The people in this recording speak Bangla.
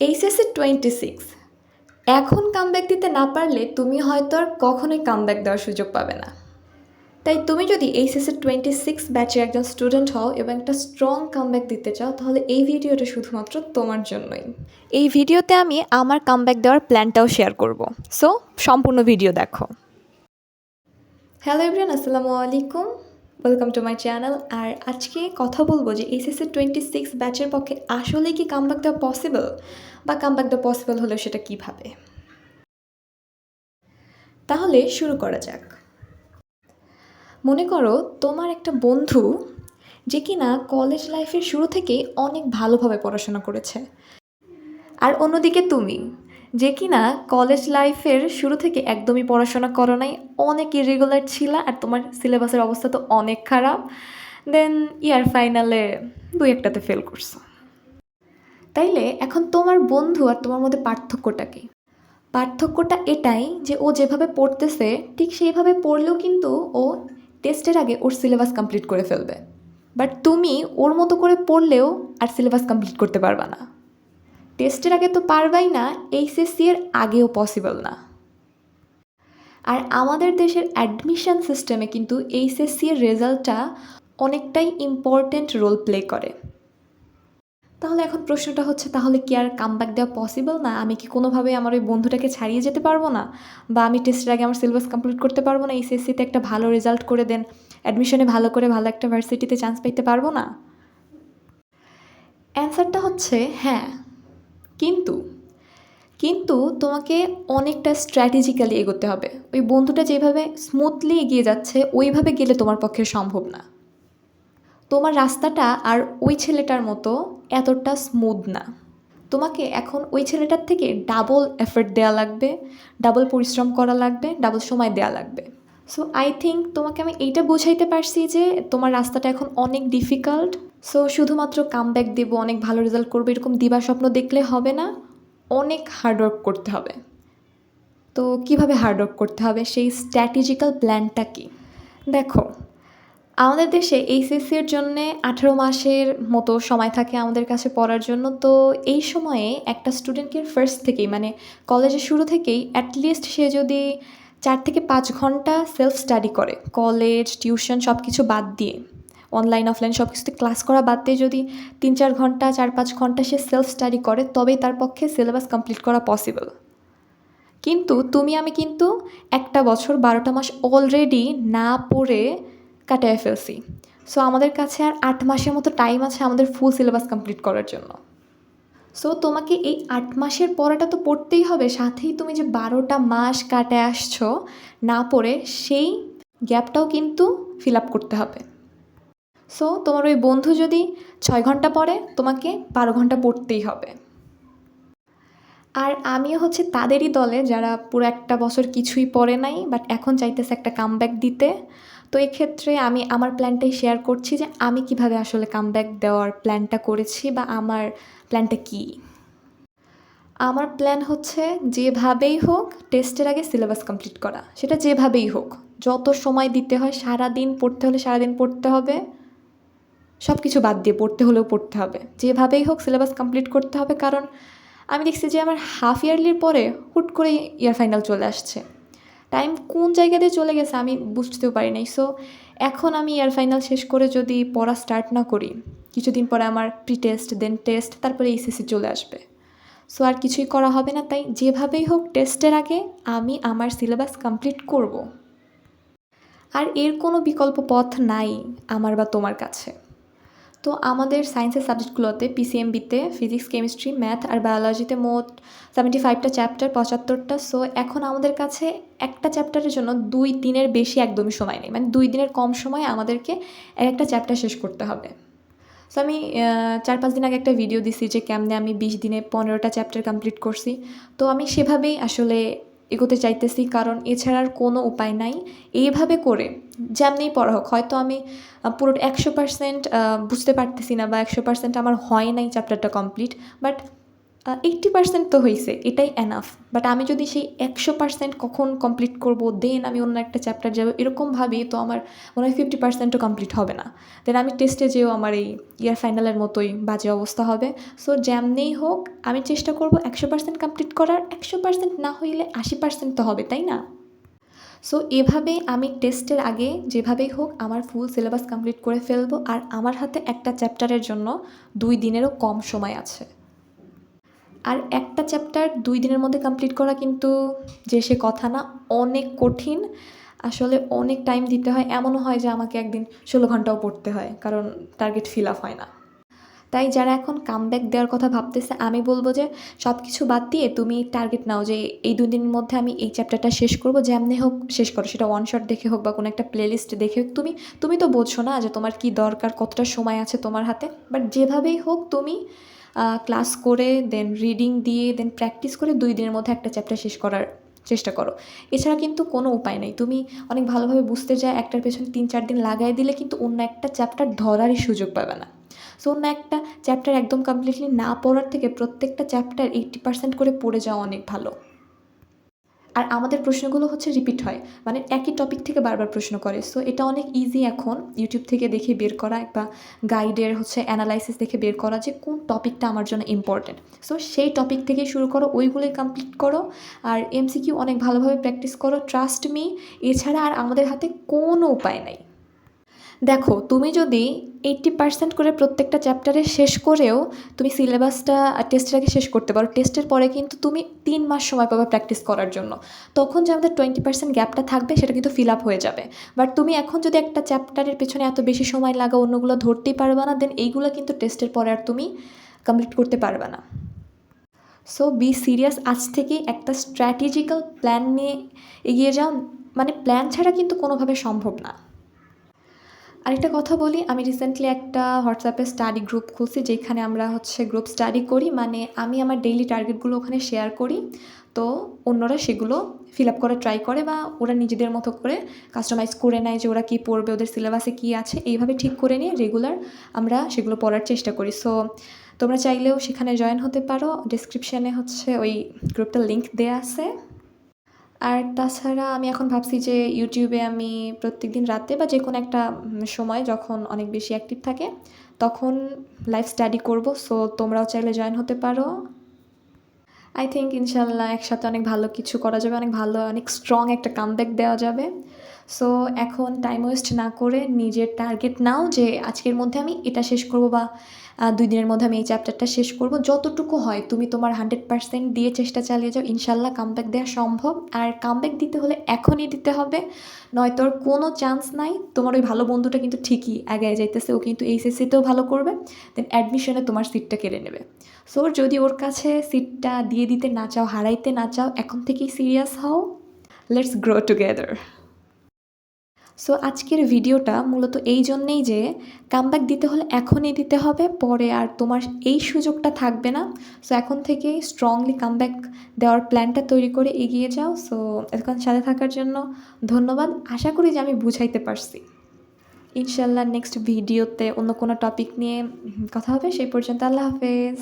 এইচএসসি 26 এখন কামব্যাক দিতে না পারলে তুমি হয়তো আর কখনোই কামব্যাক দেওয়ার সুযোগ পাবে না। তাই তুমি যদি এইচএসসি 26 ব্যাচের একজন স্টুডেন্ট হও এবং একটা স্ট্রং কামব্যাক দিতে চাও, তাহলে এই ভিডিওটা শুধুমাত্র তোমার জন্যই। এই ভিডিওতে আমি আমার কামব্যাক দেওয়ার প্ল্যানটাও শেয়ার করব, সো সম্পূর্ণ ভিডিও দেখো। হ্যালো এভরিওয়ান, আসসালামু আলাইকুম, ওয়েলকাম টু মাই চ্যানেল। আর আজকে কথা বলবো যে এইচএসসি 26 ব্যাচের পক্ষে আসলে কি কামব্যাক দেওয়া পসিবল, বা কামব্যাক দেওয়া পসিবল হলেও সেটা কীভাবে। তাহলে শুরু করা যাক। মনে করো তোমার একটা বন্ধু যে কিনা কলেজ লাইফের শুরু থেকেই অনেক ভালোভাবে পড়াশোনা করেছে, আর অন্যদিকে তুমি যে কিনা কলেজ লাইফের শুরু থেকে একদমই পড়াশোনা করো নাই, অনেক ইরেগুলার ছিলা, আর তোমার সিলেবাসের অবস্থা তো অনেক খারাপ। দেন ইয়ার ফাইনালে দুই একটাতে ফেল করছো। তাইলে এখন তোমার বন্ধু আর তোমার মধ্যে পার্থক্যটা কি? পার্থক্যটা এটাই যে ও যেভাবে পড়তেছে ঠিক সেইভাবে পড়লেও কিন্তু ও টেস্টের আগে ওর সিলেবাস কমপ্লিট করে ফেলবে, বাট তুমি ওর মতো করে পড়লেও আর সিলেবাস কমপ্লিট করতে পারবা না। টেস্টের আগে তো পারবাই না, এইচএসসি এর আগেও পসিবল না। আর আমাদের দেশের অ্যাডমিশন সিস্টেমে কিন্তু এইচএসসি এর রেজাল্টটা অনেকটাই ইম্পর্ট্যান্ট রোল প্লে করে। তাহলে এখন প্রশ্নটা হচ্ছে, তাহলে কি আর কামব্যাক দেওয়া পসিবল না? আমি কি কোনোভাবে আমার ওই বন্ধুটাকে ছাড়িয়ে যেতে পারবো না? বা আমি টেস্টের আগে আমার সিলেবাস কমপ্লিট করতে পারবো না, এইচএসসিতে একটা ভালো রেজাল্ট করে দেন অ্যাডমিশনে ভালো করে ভালো একটা ভার্সিটিতে চান্স পাইতে পারবো না? অ্যান্সারটা হচ্ছে হ্যাঁ, কিন্তু কিন্তু তোমাকে অনেকটা স্ট্র্যাটেজিক্যালি এগোতে হবে। ওই বন্ধুটা যেভাবে স্মুথলি এগিয়ে যাচ্ছে ওইভাবে গেলে তোমার পক্ষে সম্ভব না। তোমার রাস্তাটা আর ওই ছেলেটার মতো এতটা স্মুথ না। তোমাকে এখন ওই ছেলেটার থেকে ডাবল এফর্ট দেওয়া লাগবে, ডাবল পরিশ্রম করা লাগবে, ডাবল সময় দেওয়া লাগবে। সো আই থিঙ্ক তোমাকে আমি এইটা বোঝাইতে পারছি যে তোমার রাস্তাটা এখন অনেক ডিফিকাল্ট। সো শুধুমাত্র কামব্যাক দেবো, অনেক ভালো রেজাল্ট করবো, এরকম দিবা স্বপ্ন দেখলে হবে না, অনেক হার্ডওয়ার্ক করতে হবে। তো কিভাবে হার্ডওয়ার্ক করতে হবে, সেই স্ট্র্যাটেজিক্যাল প্ল্যানটা কি? দেখো, আমাদের দেশে এইচএসসির জন্যে 18 মাসের মতো সময় থাকে আমাদের কাছে পড়ার জন্য। তো এই সময়ে একটা স্টুডেন্টকে ফার্স্ট থেকেই, মানে কলেজের শুরু থেকেই অ্যাটলিস্ট সে যদি 4 থেকে 5 ঘন্টা সেলফ স্টাডি করে, কলেজ টিউশন সব কিছু বাদ দিয়ে, অনলাইন অফলাইন সব কিছুতে ক্লাস করা বাদ দিয়ে যদি 3-4 ঘন্টা 4-5 ঘন্টা সে সেলফ স্টাডি করে, তবেই তার পক্ষে সিলেবাস কমপ্লিট করা পসিবল। কিন্তু তুমি আমি কিন্তু একটা বছর 12টা মাস অলরেডি না পড়ে কাটায় ফেলছি। সো আমাদের কাছে আর 8 মাসের মতো টাইম আছে আমাদের ফুল সিলেবাস কমপ্লিট করার জন্য। সো তোমাকে এই 8 মাসের পড়াটা তো পড়তেই হবে, সাথেই তুমি যে 12টা মাস কাটায় আসছো না পড়ে, সেই গ্যাপটাও কিন্তু ফিল আপ করতে হবে। সো তোমার ওই বন্ধু যদি 6 ঘন্টা পড়ে, তোমাকে 12 ঘন্টা পড়তেই হবে। আর আমিও হচ্ছে তাদেরই দলে যারা পুরো একটা বছর কিছুই পড়ে নাই, বাট এখন চাইতেছে একটা কামব্যাক দিতে। তো এক্ষেত্রে আমি আমার প্ল্যানটাই শেয়ার করছি যে আমি কিভাবে আসলে কামব্যাক দেওয়ার প্ল্যানটা করেছি, বা আমার প্ল্যানটা কী। আমার প্ল্যান হচ্ছে যেভাবেই হোক টেস্টের আগে সিলেবাস কমপ্লিট করা, সেটা যেভাবেই হোক, যত সময় দিতে হয়, সারাদিন পড়তে হলে সারাদিন পড়তে হবে, সব কিছু বাদ দিয়ে পড়তে হলেও পড়তে হবে, যেভাবেই হোক সিলেবাস কমপ্লিট করতে হবে। কারণ আমি দেখছি যে আমার হাফ ইয়ারলির পরে হুট করে ইয়ার ফাইনাল চলে আসছে, টাইম কোন জায়গাতে চলে গেছে আমি বুঝতেও পারি নাই। সো এখন আমি ইয়ার ফাইনাল শেষ করে যদি পড়া স্টার্ট না করি, কিছুদিন পরে আমার প্রি টেস্ট, দেন টেস্ট, তারপরে এইচএসসি চলে আসবে। সো আর কিছুই করা হবে না। তাই যেভাবেই হোক টেস্টের আগে আমি আমার সিলেবাস কমপ্লিট করব। আর এর কোনো বিকল্প পথ নাই আমার বা তোমার কাছে। তো আমাদের সায়েন্সের সাবজেক্টগুলোতে পিসিএমবিতে ফিজিক্স, কেমিস্ট্রি, ম্যাথ আর বায়োলজিতে মোট 75টা চ্যাপ্টার, 75টা। সো এখন আমাদের কাছে একটা চ্যাপ্টারের জন্য 2 দিনের বেশি একদমই সময় নেই, মানে 2 দিনের কম সময়ে আমাদেরকে একটা চ্যাপ্টার শেষ করতে হবে। সো আমি 4-5 দিন আগে একটা ভিডিও দিছি যে কেমনে আমি 20 দিনে 15টা চ্যাপ্টার কমপ্লিট করছি। তো আমি সেভাবেই আসলে এগোতে চাইতেছি, কারণ এছাড়া আর কোনো উপায় নাই। এইভাবে করে যেমনিই পড়া হোক, হয়তো আমি পুরো 100% বুঝতে পারতেছি না, বা 100% আমার হয় নাই চ্যাপ্টারটা কমপ্লিট, বাট 80% তো হইছে, এটাই এনাফ। বাট আমি যদি সেই 100% কখন কমপ্লিট করব, দেন আমি অন্য একটা চ্যাপ্টার যাবো, এরকম ভাবি, তো আমার মনে হয় 50%ও কমপ্লিট হবে না। দেন আমি টেস্টে যেয়েও আমার এই ইয়ার ফাইনালের মতোই বাজে অবস্থা হবে। সো যেমনিই হোক আমি চেষ্টা করব 100% কমপ্লিট করার, 100% না হইলে 80% তো হবে, তাই না? সো এভাবেই আমি টেস্টের আগে যেভাবেই হোক আমার ফুল সিলেবাস কমপ্লিট করে ফেলবো, আর আমার হাতে একটা চ্যাপ্টারের জন্য 2 দিনেরও কম সময় আছে। আর একটা চ্যাপ্টার 2 দিনের মধ্যে কমপ্লিট করা কিন্তু যে সে কথা না, অনেক কঠিন। আসলে অনেক টাইম দিতে হয়, এমনও হয় যে আমাকে একদিন 16 ঘন্টাও পড়তে হয়, কারণ টার্গেট ফিল আপ হয় না। তাই যারা এখন কামব্যাক দেওয়ার কথা ভাবতেছে, আমি বলবো যে সব কিছু বাদ দিয়ে তুমি টার্গেট নাও যে এই 2 দিনের মধ্যে আমি এই চ্যাপ্টারটা শেষ করবো, যেমনি হোক শেষ করো। সেটা ওয়ান শট দেখে হোক বা কোনো একটা প্লেলিস্ট দেখে হোক। তুমি তো বোঝো না যে তোমার কী দরকার, কতটা সময় আছে তোমার হাতে। বাট যেভাবেই হোক তুমি ক্লাস করে, দেন রিডিং দিয়ে, দেন প্র্যাকটিস করে 2 দিনের মধ্যে একটা চ্যাপ্টার শেষ করার চেষ্টা করো। এছাড়া কিন্তু কোনো উপায় নেই। তুমি অনেক ভালোভাবে বুঝতে যায় একটার পেছনে 3-4 দিন লাগাই দিলে কিন্তু অন্য একটা চ্যাপ্টার ধরারই সুযোগ পাবে না। সো অন্য একটা চ্যাপ্টার একদম কমপ্লিটলি না পড়ার থেকে প্রত্যেকটা চ্যাপ্টার 80% করে পড়ে যাওয়া অনেক ভালো। আর আমাদের প্রশ্নগুলো হচ্ছে রিপিট হয়, মানে একই টপিক থেকে বারবার প্রশ্ন করে। সো এটা অনেক ইজি এখন ইউটিউব থেকে দেখে বের করা বা গাইডের হচ্ছে অ্যানালাইসিস দেখে বের করা যে কোন টপিকটা আমার জন্য ইম্পর্টেন্ট। সো সেই টপিক থেকেই শুরু করো, ওইগুলোই কমপ্লিট করো। আর এমসিকিউ অনেক ভালোভাবে প্র্যাকটিস করো, ট্রাস্ট মি। এছাড়া আর আমাদের হাতে কোনো উপায় নাই। দেখো, তুমি যদি 80% করে প্রত্যেকটা চ্যাপ্টারে শেষ করেও তুমি সিলেবাসটা টেস্টের আগে শেষ করতে পারো, টেস্টের পরে কিন্তু তুমি 3 মাস সময় পাবে প্র্যাকটিস করার জন্য। তখন যে আমাদের 20% গ্যাপটা থাকবে সেটা কিন্তু ফিল আপ হয়ে যাবে। বাট তুমি এখন যদি একটা চ্যাপ্টারের পেছনে এত বেশি সময় লাগাও, অন্যগুলো ধরতেই পারবে না, দেন এইগুলো কিন্তু টেস্টের পরে আর তুমি কমপ্লিট করতে পারবে না। সো বি সিরিয়াস, আজ থেকেই একটা স্ট্র্যাটেজিক্যাল প্ল্যান নিয়ে এগিয়ে যাও। মানে প্ল্যান ছাড়া কিন্তু কোনোভাবে সম্ভব না। আরেকটা কথা বলি, আমি রিসেন্টলি একটা হোয়াটসঅ্যাপে স্টাডি গ্রুপ খুলছি, যেখানে আমরা হচ্ছে গ্রুপ স্টাডি করি। মানে আমি আমার ডেইলি টার্গেটগুলো ওখানে শেয়ার করি, তো অন্যরা সেগুলো ফিল আপ করার ট্রাই করে বা ওরা নিজেদের মতো করে কাস্টমাইজ করে নেয় যে ওরা কী পড়বে, ওদের সিলেবাসে কী আছে, এইভাবে ঠিক করে নিয়ে রেগুলার আমরা সেগুলো পড়ার চেষ্টা করি। সো তোমরা চাইলেও সেখানে জয়েন হতে পারো, ডিসক্রিপশানে হচ্ছে ওই গ্রুপটার লিঙ্ক দেওয়া আছে। আর তাছাড়া আমি এখন ভাবছি যে ইউটিউবে আমি প্রত্যেকদিন রাতে বা যে কোনো একটা সময় যখন অনেক বেশি অ্যাক্টিভ থাকে তখন লাইভ স্টাডি করব। সো তোমরাও চাইলে জয়েন হতে পারো। আই থিঙ্ক ইনশাল্লাহ একসাথে অনেক ভালো কিছু করা যাবে, অনেক ভালো, অনেক স্ট্রং একটা কামব্যাক দেওয়া যাবে। সো এখন টাইম ওয়েস্ট না করে নিজের টার্গেট নাও যে আজকের মধ্যে আমি এটা শেষ করব বা 2 দিনের মধ্যে আমি এই চ্যাপ্টারটা শেষ করব। যতটুকু হয় তুমি তোমার 100% দিয়ে চেষ্টা চালিয়ে যাও, ইনশাল্লাহ কামব্যাক দেওয়া সম্ভব। আর কামব্যাক দিতে হলে এখনই দিতে হবে, নয়তো আর কোনো চান্স নাই। তোমার ওই ভালো বন্ধুটা কিন্তু ঠিকই এগিয়ে যাইতেছে, ও কিন্তু এইচএসসিতেও ভালো করবে, দেন অ্যাডমিশনে তোমার সিটটা কেড়ে নেবে। সো যদি ওর কাছে সিটটা দিয়ে দিতে না চাও, হারাইতে না চাও, এখন থেকেই সিরিয়াস হও। Let's grow together. সো আজকের ভিডিওটা মূলত এই জন্যেই যে কামব্যাক দিতে হলে এখনই দিতে হবে, পরে আর তোমার এই সুযোগটা থাকবে না। সো এখন থেকেই স্ট্রংলি কামব্যাক দেওয়ার প্ল্যানটা তৈরি করে এগিয়ে যাও। সো এতক্ষণ সাথে থাকার জন্য ধন্যবাদ। আশা করি যে আমি বুঝাইতে পারছি। ইনশাল্লাহ নেক্সট ভিডিওতে অন্য কোনো টপিক নিয়ে কথা হবে। সেই পর্যন্ত আল্লাহ হাফেজ।